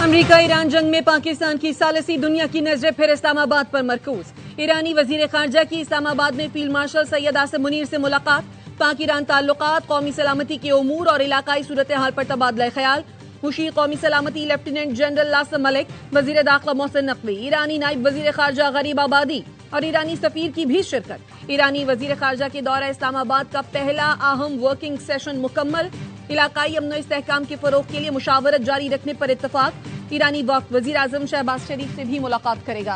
America Iran जंग में पाकिस्तान की सालिसी, दुनिया की नजरें फिर इस्लामाबाद पर मरकूज। ईरानी वजीर खारजा की इस्लामाबाद में फील्ड मार्शल सैयद आसिम मुनीर से मुलाकात। पाक ईरान ताल्लुकात, कौमी सलामती के उमूर और इलाकाई सूरत हाल पर तबादला ख्याल। मुशीर कौमी सलामती लेफ्टिनेंट जनरल लासम मलिक, वजीर दाखिला मोहसिन नकवी, ईरानी नायब वजीर खारजा गरीब आबादी और ईरानी सफीर की भी शिरकत। ईरानी वजीर खारजा के दौरा इस्लामाबाद का पहला अहम वर्किंग सेशन मुकम्मल। इलाकाई अमन इस्तेहकाम के फरोग के लिए मुशावरत जारी रखने पर इत्तफाक। ईरानी वक्त वजीर आजम शहबाज शरीफ से भी मुलाकात करेगा।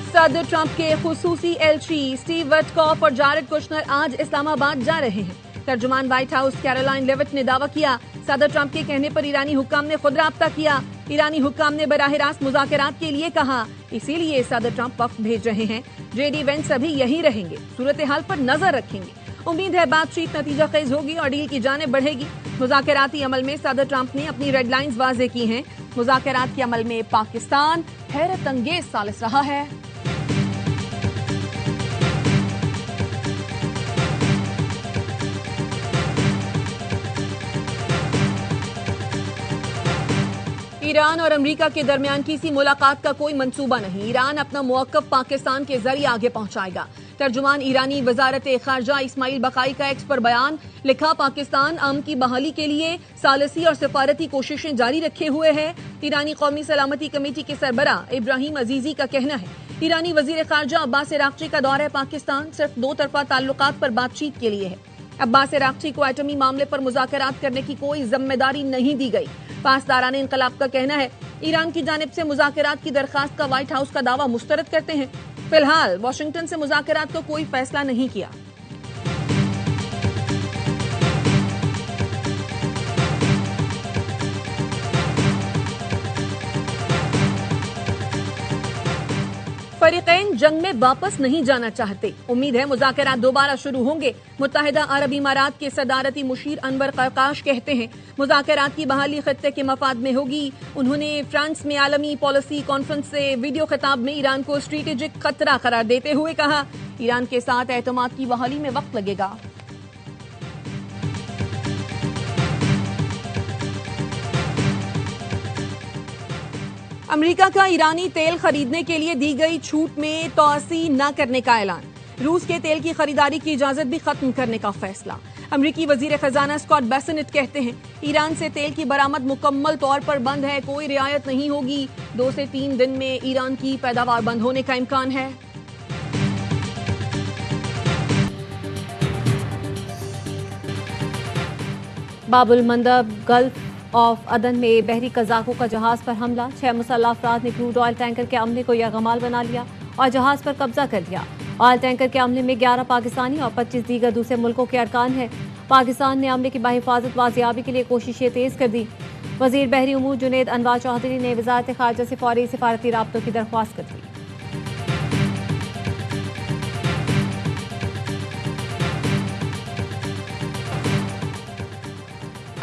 सदर ट्रंप के खुसूसी एलची स्टीव विटकॉफ और जारेड कुशनर आज इस्लामाबाद जा रहे हैं। तर्जुमान व्हाइट हाउस कैरोलाइन लेविट ने दावा किया, सदर ट्रंप के कहने पर ईरानी हुक्काम ने खुद राब्ता किया। ईरानी हुक्काम ने बराह रास्त मुज़ाकरात के लिए कहा, इसीलिए सदर ट्रंप वक्त भेज रहे हैं। जेडी वेंस अभी यहीं रहेंगे, सूरत हाल पर नजर रखेंगे। उम्मीद है बातचीत नतीजा खेज होगी और डील की जानिब बढ़ेगी। मुज़ाकराती अमल में सदर ट्रंप ने अपनी रेड लाइन्स वाज़ेह की हैं। मुज़ाकरात के अमल में पाकिस्तान हैरत अंगेज सालिस रहा है। ईरान और अमेरिका के दरमियान किसी मुलाकात का कोई मंसूबा नहीं। ईरान अपना मौक़िफ़ पाकिस्तान के जरिए आगे पहुंचाएगा। तर्जुमान ईरानी वजारत खारजा इस्माइल बकाई का एक्स पर बयान लिखा, पाकिस्तान अमन की बहाली के लिए सालसी और सिफारती कोशिशें जारी रखे हुए है। ईरानी कौमी सलामती कमेटी के सरबरा इब्राहिम अजीजी का कहना है, ईरानी वजीर खारजा अब्बास अराग़ची का दौरा पाकिस्तान सिर्फ दो तरफा ताल्लुकात पर बातचीत के लिए है। अब्बास अराग़ची को एटमी मामले पर मुज़ाकरात करने की कोई जिम्मेदारी नहीं दी गई। पासदारान इनकलाब का कहना है, ईरान की जानिब से मुज़ाकरात की दरखास्त का व्हाइट हाउस का दावा मुस्तरद करते हैं। फिलहाल वाशिंगटन से मुज़ाकरात का कोई फैसला नहीं किया। फरीक़ैन जंग में वापस नहीं जाना चाहते। उम्मीद है मुज़ाकरात दोबारा शुरू होंगे। मुत्तहिदा अरब इमारात के सदारती मुशीर अनवर क़रक़ाश कहते हैं, मुज़ाकरात की बहाली खत्ते के मफाद में होगी। उन्होंने फ्रांस में आलमी पॉलिसी कॉन्फ्रेंस से वीडियो खिताब में ईरान को स्ट्रेटेजिक खतरा करार देते हुए कहा, ईरान के साथ एतमाद की बहाली में वक्त लगेगा। अमेरिका का ईरानी तेल खरीदने के लिए दी गई छूट में तोसी न करने का ऐलान। रूस के तेल की खरीदारी की इजाजत भी खत्म करने का फैसला। अमेरिकी वजीर खजाना स्कॉट बेसेनेट कहते हैं, ईरान से तेल की बरामद मुकम्मल तौर पर बंद है, कोई रियायत नहीं होगी। 2 से 3 दिन में ईरान की पैदावार बंद होने का इम्कान है। बाबुल मंदब गल्फ ऑफ अदन में बहरी कज़ाकों का जहाज पर हमला। 6 मुसल्लह अफराद ने क्रूड ऑयल टैंकर के अमले को यरगमाल बना लिया और जहाज पर कब्जा कर लिया। ऑयल टैंकर के अमले में 11 पाकिस्तानी और 25 दीगर दूसरे मुल्कों के अरकान हैं। पाकिस्तान ने अमले की बाहिफाजत वाजियाबी के लिए कोशिशें तेज कर दी। वजीर बहरी उमूर जुनैद अनवर चौधरी ने वजारत खारजा से फौरी सिफारती राब्तों की दरख्वास्त कर दी।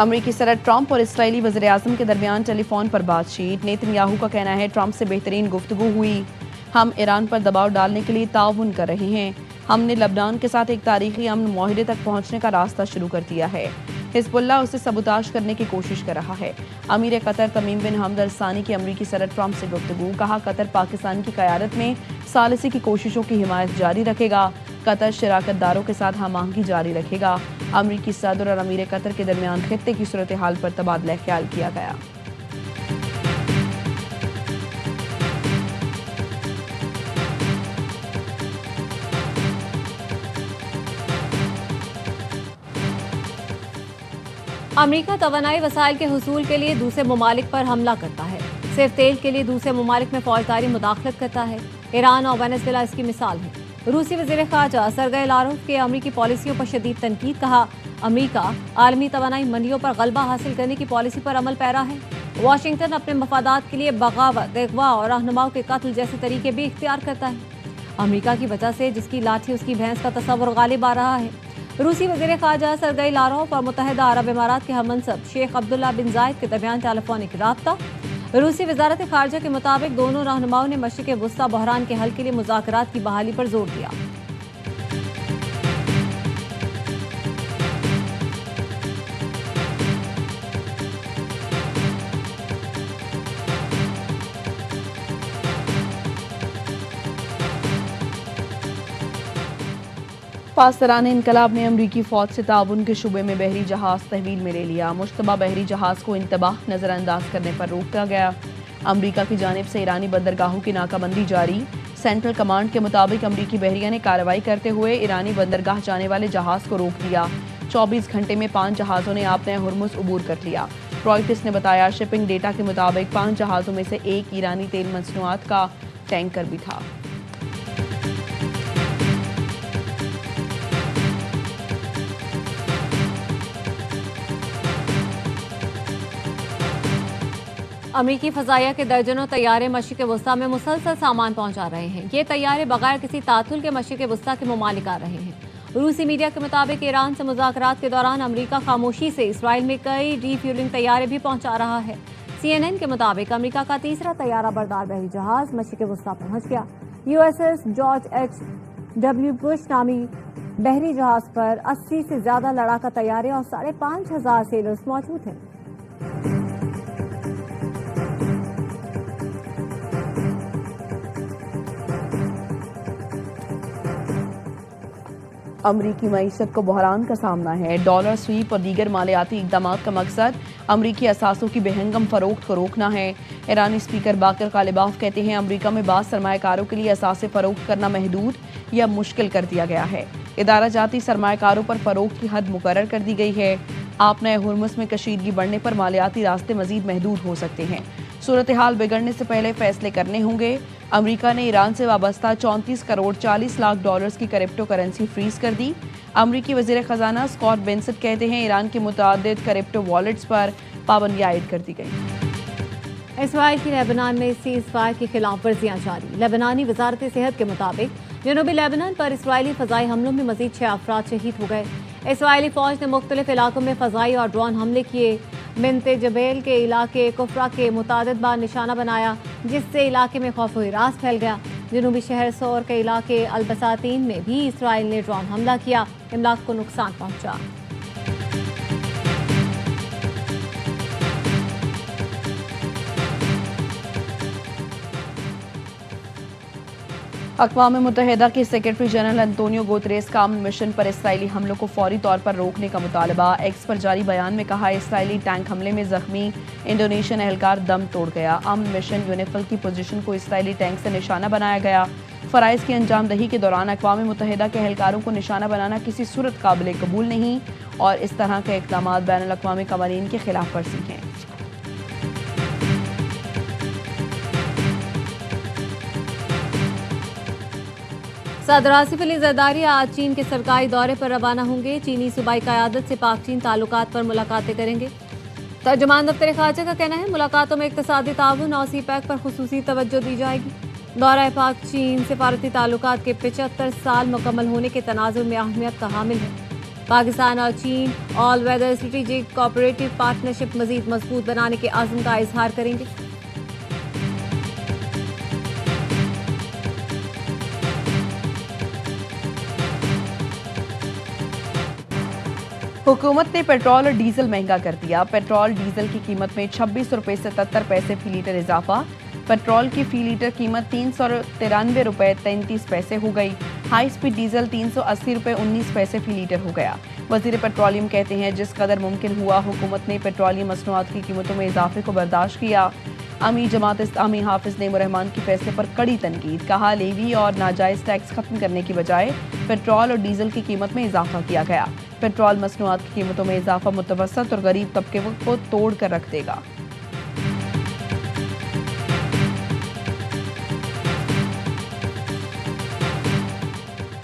अमरीकी सदर ट्रंप और इस्राएली वज़ीर आज़म के दरमियान टेलीफोन पर बातचीत। नेतन्याहू का कहना है, ट्रंप से बेहतरीन गुफ्तगू हुई। हम ईरान पर दबाव डालने के लिए ताउन कर रहे हैं। हमने लबनान के साथ एक तारीखी अमन मुआहदे तक पहुंचने का रास्ता शुरू कर दिया है। हिज़्बुल्लाह उसे सबूताज करने की कोशिश कर रहा है। अमीर कतर तमीम बिन हमद अल सानी की अमरीकी सदर ट्रंप से गुफ्तगू। कहा, कतर पाकिस्तान की क़यादत में सालिसी की कोशिशों की हिमायत जारी रखेगा। कतर शराकतदारों के साथ हम आहंगी जारी रखेगा। अमरीकी सदर और अमीर कतर के दरमियान खित्ते की सूरत हाल पर तबादला ख्याल किया गया। अमरीका तवानाई वसाइल के हुसूल के लिए दूसरे ममालिक पर हमला करता है। सिर्फ तेल के लिए दूसरे ममालिक में फौजदारी मुदाखलत करता है। ईरान और वेनेजुएला इसकी मिसाल है। रूसी वज़ीर ख़ारजा सरगई लारोव के अमरीकी पॉलिसियों पर शदीद तनकीद। कहा, अमरीका आलमी तवानाई मंडियों पर गलबा हासिल करने की पॉलिसी पर अमल पैरा है। वाशिंगटन अपने मफादात के लिए बगावत, अगवा और रहनुमाओं के कत्ल जैसे तरीके भी इख्तियार करता है। अमरीका की वजह से जिसकी लाठी उसकी भैंस का तस्वुर गालिब आ रहा है। रूसी वज़ीर ख़ारजा सरगई लारोव और मुत्तहिदा अरब इमारात के हममनसब शेख अब्दुल्ला बिन जायद के दरमियान टेलीफोनिक राब्ता। रूसी वजारत खारजा के मुताबिक दोनों रहनुमाओं ने मशरिक़ वुस्ता बहरान के हल के लिए मुज़ाकरात की बहाली पर जोर दिया। पासरान इनकलाब ने अमरीकी फौज से ताउन के शुबे में बहरी जहाज तहवील में ले लिया। मुश्तबा बहरी जहाज को इंतबाह नजरअंदाज करने पर रोका गया। अमरीका की जानिब से ईरानी बंदरगाहों की नाकाबंदी जारी। सेंट्रल कमांड के मुताबिक अमरीकी बहरिया ने कार्रवाई करते हुए ईरानी बंदरगाह जाने वाले जहाज को रोक दिया। 24 घंटे में 5 जहाजों ने आपने हुर्मुज़ उबूर कर लिया। रॉयटर्स ने बताया शिपिंग डेटा के मुताबिक 5 जहाजों में से एक ईरानी तेल मसनूआत का टैंकर भी था। अमरीकी फजाइया के दर्जनों तैयारे मशरिक़ वस्ता में मुसलसल सामान पहुंचा रहे हैं। ये तैयारे बगैर किसी तातुल के मशरिक़ वस्ता के ममालिक आ रहे हैं। रूसी मीडिया के मुताबिक ईरान से मुज़ाकरात के दौरान अमरीका खामोशी से इसराइल में कई रीफ्यूलिंग तैयारे भी पहुंचा रहा है। CNN के मुताबिक अमरीका का तीसरा तैयारा बरदार बहरी जहाज मशरिक़ वस्ता पहुंच गया। USS George H.W. बुश नामी बहरी जहाज पर 80 से ज्यादा लड़ाका तैयारे और 5,500 सेलर्स मौजूद हैं। अमरीकी मईशत को बहरान का सामना है। डॉलर स्वीप और दीगर मालियाती इक़दाम का मकसद अमरीकी असासों की बेहंगम फरोख्त को रोकना है। ईरानी स्पीकर बाकर कालिबाफ कहते हैं अमरीका में बाज़ सरमायाकारों के लिए असासे फरोख्त करना महदूद या मुश्किल कर दिया गया है। इदारा जाती सरमायाकारों पर फरोख्त की हद मुकर्रर कर दी गई है। आपने हुर्मुज़ में कशीदगी बढ़ने पर मालियाती रास्ते मजीद महदूद हो सकते हैं। सूरत हाल बिगड़ने से पहले फैसले करने होंगे। अमरीका ने ईरान से वाबस्ता 34 करोड़ 40 लाख डॉलर्स की क्रिप्टो करेंसी फ्रीज कर दी। अमरीकी वज़ीर ख़जाना स्कॉट बेंसेट कहते हैं ईरान के मुतादिद क्रिप्टो वॉलेट्स पर पाबंदी आयद कर दी गई। इसराइल की लेबनान में सीज़ फायर की खिलाफ वर्जियाँ जारी। लेबनानी वजारत सेहत के मुताबिक जनूबी लेबनान पर इसराइली फ़ज़ाई हमलों में मजीद 6 अफराद शहीद हो गए। इसराइली फ़ौज ने मुख्तलिफ इलाकों में फ़ज़ाई और ड्रोन हमले किए। बिनते जबेल के इलाके कुफरा के मुतादिद बार निशाना बनाया, जिससे इलाके में खौफ व हिरास फैल गया। जनूबी शहर सोर के इलाके अलबसातीन में भी इसराइल ने ड्रोन हमला किया। इमलाक को नुकसान पहुंचा। अक़वाम मुत्तहिदा के सेक्रेटरी जनरल अंतोनियो गुतरेस का अमन मिशन पर इसराइली हमलों को फौरी तौर पर रोकने का मुतालबा। एक्स पर जारी बयान में कहा इसराइली टैंक हमले में जख्मी इंडोनेशियन एहलकार दम तोड़ गया। अमन मिशन यूनिफिल की पोजीशन को इसराइली टैंक से निशाना बनाया गया। फ़राइज़ की अंजामदही के दौरान अक़वाम मुत्तहिदा के एहलकारों को निशाना बनाना किसी सूरत काबिल कबूल नहीं और इस तरह के इक़दाम बैनुल अक़वामी क़वानीन के खिलाफ वर्जी हैं। सदर आसिफ अली ज़रदारी आज चीन के सरकारी दौरे पर रवाना होंगे। चीनी सूबाई क़यादत से पाक चीन ताल्लुकात पर मुलाकातें करेंगे। तर्जुमान दफ्तर ख़ारजा का कहना है मुलाकातों में इक़्तिसादी ताउन और CPEC पर खुसूसी तवज्जो दी जाएगी। दौरा पाक चीन सिफारती ताल्लुकात के 75 साल मुकम्मल होने के तनाजुर में अहमियत का हामिल है। पाकिस्तान और चीन all weather strategic cooperative partnership मजीद मजबूत बनाने के आज़म का इजहार करेंगे। हुकूमत ने पेट्रोल और डीजल महंगा कर दिया। पेट्रोल डीजल की कीमत में 26 रुपये से 77 पैसे फी लीटर इजाफा। पेट्रोल की फी लीटर कीमत 393 रुपये 33 पैसे हो गई। हाई स्पीड डीजल 380 रुपये 19 पैसे फी लीटर हो गया। वज़ीर पेट्रोलियम कहते हैं जिस कदर मुमकिन हुआ हुकूमत ने पेट्रोलियम मसनूआत की कीमतों में इजाफे को बर्दाश्त किया। अमीर जमात इस्लामी हाफिज नईम रहमान के फैसले पर कड़ी तनकीद। कहा लेवी और नाजायज़ टैक्स खत्म करने की बजाय पेट्रोल और डीजल की कीमत में इजाफा किया गया। पेट्रोल मसनूआत की कीमतों में इजाफा मुतवसत और गरीब तबके को तोड़ कर रख देगा।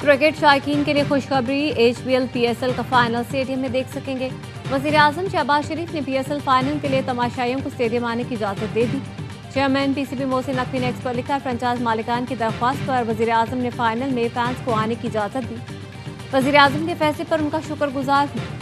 क्रिकेट शायकीन के लिए खुशखबरी, HBL PSL का फाइनल स्टेडियम में देख सकेंगे। वज़ीर आज़म शहबाज शरीफ ने PSL फाइनल के लिए तमाशाइयों को स्टेडियम आने की इजाज़त दे दी। चेयरमैन PCB मोहसिन नकवी ने एक्स पर लिखा फ्रेंचाइज मालिकान की दरख्वास्त पर वज़ीर आज़म ने फाइनल में फैंस को आने की इजाज़त दी। वज़ीर आज़म के फैसले पर उनका शुक्रगुजार हूँ।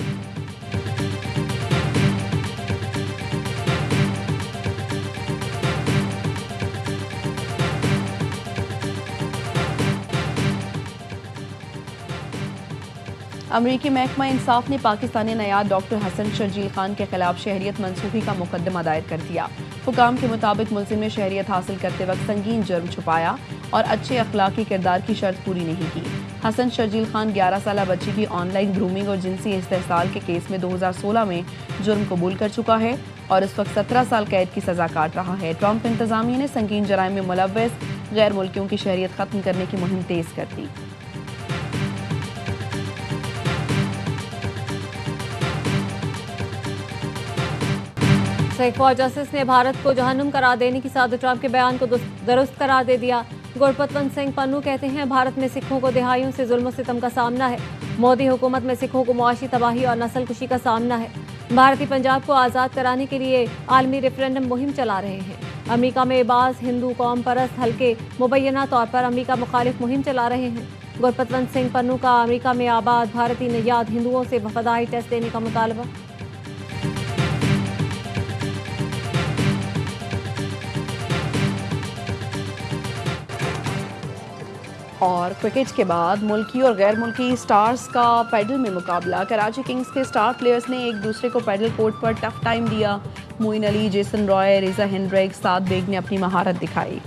अमरीकी महकमा इंसाफ ने पाकिस्तानी नयाब डॉक्टर हसन शर्जील खान के खिलाफ शहरियत मनसूखी का मुकदमा दायर कर दिया। हुकाम के मुताबिक मुल्जिम ने शहरियत हासिल करते वक्त संगीन जुर्म छुपाया और अच्छे अखलाकी किरदार की शर्त पूरी नहीं की। हसन शर्जील खान 11 साल बच्ची की ऑनलाइन ग्रूमिंग और जिनसी इस्तेहसाल के केस में 2016 में जुर्म कबूल कर चुका है और इस वक्त 17 साल कैद की सजा काट रहा है। ट्रंप इंतजामिया ने संगीन जराइम में मुलव्वस गैर मुल्कियों की शहरियत खत्म करने की मुहिम तेज कर दी। शेख फौज जस्टिस ने भारत को जहन्नुम करार देने की साथ ट्रंप के बयान को दुरुस्त करार दे दिया। गुरपतवंत सिंह पन्नू कहते हैं, भारत में सिखों को दिहाइयों से जुल्म सितम का सामना है। मोदी हुकूमत में सिखों को मुआशी तबाही और नस्ल कुशी का सामना है। भारतीय पंजाब को आज़ाद कराने के लिए आलमी रेफरेंडम मुहिम चला रहे हैं। अमेरिका में बाज़ हिंदू कौम परस्त हल्के मुबैना तौर पर अमेरिका मुखालिफ मुहिम चला रहे हैं। गुरपतवंत सिंह पन्नू का अमेरिका में आबाद भारतीय नयाद हिंदुओं से वफादारी टेस्ट देने का मुतालबा। और क्रिकेट के बाद मुल्की और गैर मुल्की स्टार्स का पैडल में मुकाबला। कराची किंग्स के स्टार प्लेयर्स ने एक दूसरे को पैडल कोर्ट पर टफ टाइम दिया। मोइन अली, जेसन रॉय, रेजा हेंड्रिक्स, साद बेग ने अपनी महारत दिखाई।